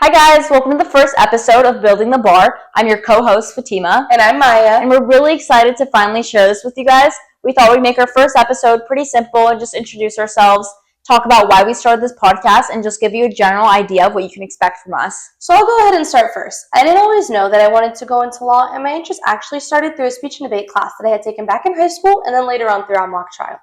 Hi guys, welcome to the first episode of Building the Bar. I'm your co-host Fatima. And I'm Maya. And we're really excited to finally share this with you guys. We thought we'd make our first episode pretty simple and just introduce ourselves, talk about why we started this podcast, and just give you a general idea of what you can expect from us. So I'll go ahead and start first. I didn't always know that I wanted to go into law, and my interest actually started through a speech and debate class that I had taken back in high school and then later on through our mock trial.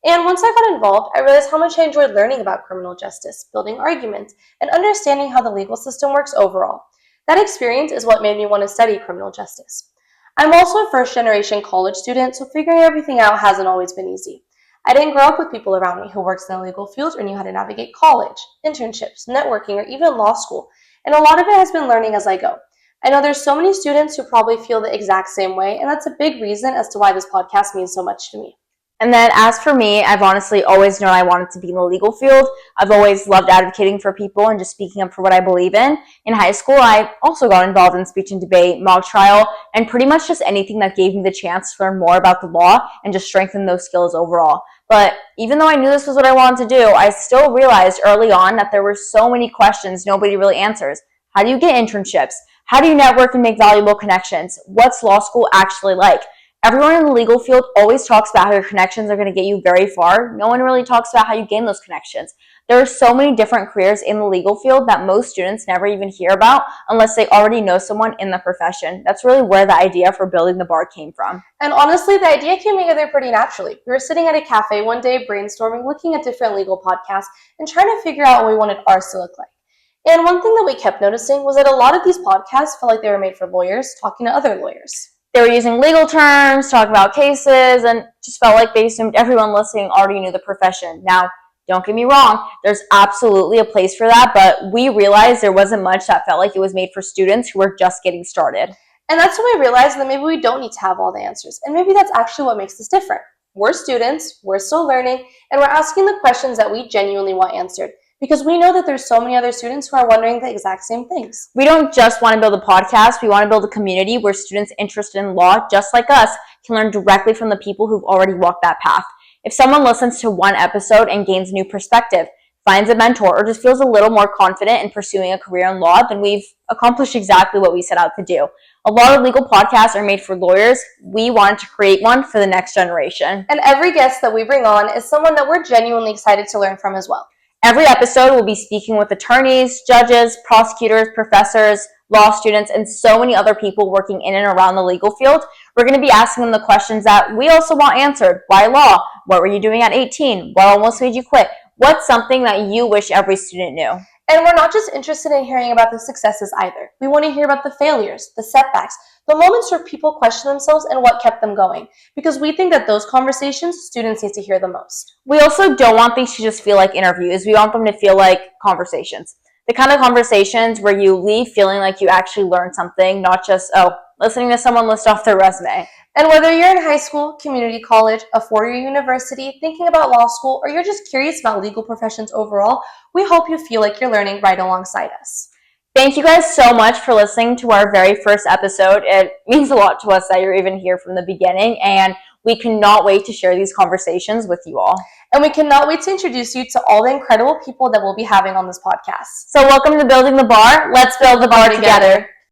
And once I got involved, I realized how much I enjoyed learning about criminal justice, building arguments, and understanding how the legal system works overall. That experience is what made me want to study criminal justice. I'm also a first-generation college student, so figuring everything out hasn't always been easy. I didn't grow up with people around me who worked in the legal field or knew how to navigate college, internships, networking, or even law school, and a lot of it has been learning as I go. I know there's so many students who probably feel the exact same way, and that's a big reason as to why this podcast means so much to me. And then as for me, I've honestly always known I wanted to be in the legal field. I've always loved advocating for people and just speaking up for what I believe in. In high school, I also got involved in speech and debate, mock trial, and pretty much just anything that gave me the chance to learn more about the law and just strengthen those skills overall. But even though I knew this was what I wanted to do, I still realized early on that there were so many questions nobody really answers. How do you get internships? How do you network and make valuable connections? What's law school actually like? Everyone in the legal field always talks about how your connections are going to get you very far. No one really talks about how you gain those connections. There are so many different careers in the legal field that most students never even hear about unless they already know someone in the profession. That's really where the idea for Building the Bar came from. And honestly, the idea came together pretty naturally. We were sitting at a cafe one day brainstorming, looking at different legal podcasts, and trying to figure out what we wanted ours to look like. And one thing that we kept noticing was that a lot of these podcasts felt like they were made for lawyers talking to other lawyers. They were using legal terms, talking about cases, and just felt like they assumed everyone listening already knew the profession. Now, don't get me wrong, there's absolutely a place for that, but we realized there wasn't much that felt like it was made for students who were just getting started. And that's when we realized that maybe we don't need to have all the answers, and maybe that's actually what makes us different. We're students, we're still learning, and we're asking the questions that we genuinely want answered, because we know that there's so many other students who are wondering the exact same things. We don't just want to build a podcast, we want to build a community where students interested in law, just like us, can learn directly from the people who've already walked that path. If someone listens to one episode and gains a new perspective, finds a mentor, or just feels a little more confident in pursuing a career in law, then we've accomplished exactly what we set out to do. A lot of legal podcasts are made for lawyers. We wanted to create one for the next generation. And every guest that we bring on is someone that we're genuinely excited to learn from as well. Every episode will be speaking with attorneys, judges, prosecutors, professors, law students, and so many other people working in and around the legal field. We're going to be asking them the questions that we also want answered. Why law? What were you doing at 18? What almost made you quit? What's something that you wish every student knew? And we're not just interested in hearing about the successes either. We want to hear about the failures, the setbacks, the moments where people question themselves and what kept them going. Because we think that those conversations students need to hear the most. We also don't want these to just feel like interviews. We want them to feel like conversations. The kind of conversations where you leave feeling like you actually learned something, not just, listening to someone list off their resume. And whether you're in high school, community college, a four-year university, thinking about law school, or you're just curious about legal professions overall, we hope you feel like you're learning right alongside us. Thank you guys so much for listening to our very first episode. It means a lot to us that you're even here from the beginning, and we cannot wait to share these conversations with you all. And we cannot wait to introduce you to all the incredible people that we'll be having on this podcast. So welcome to Building the Bar. Let's build the bar together.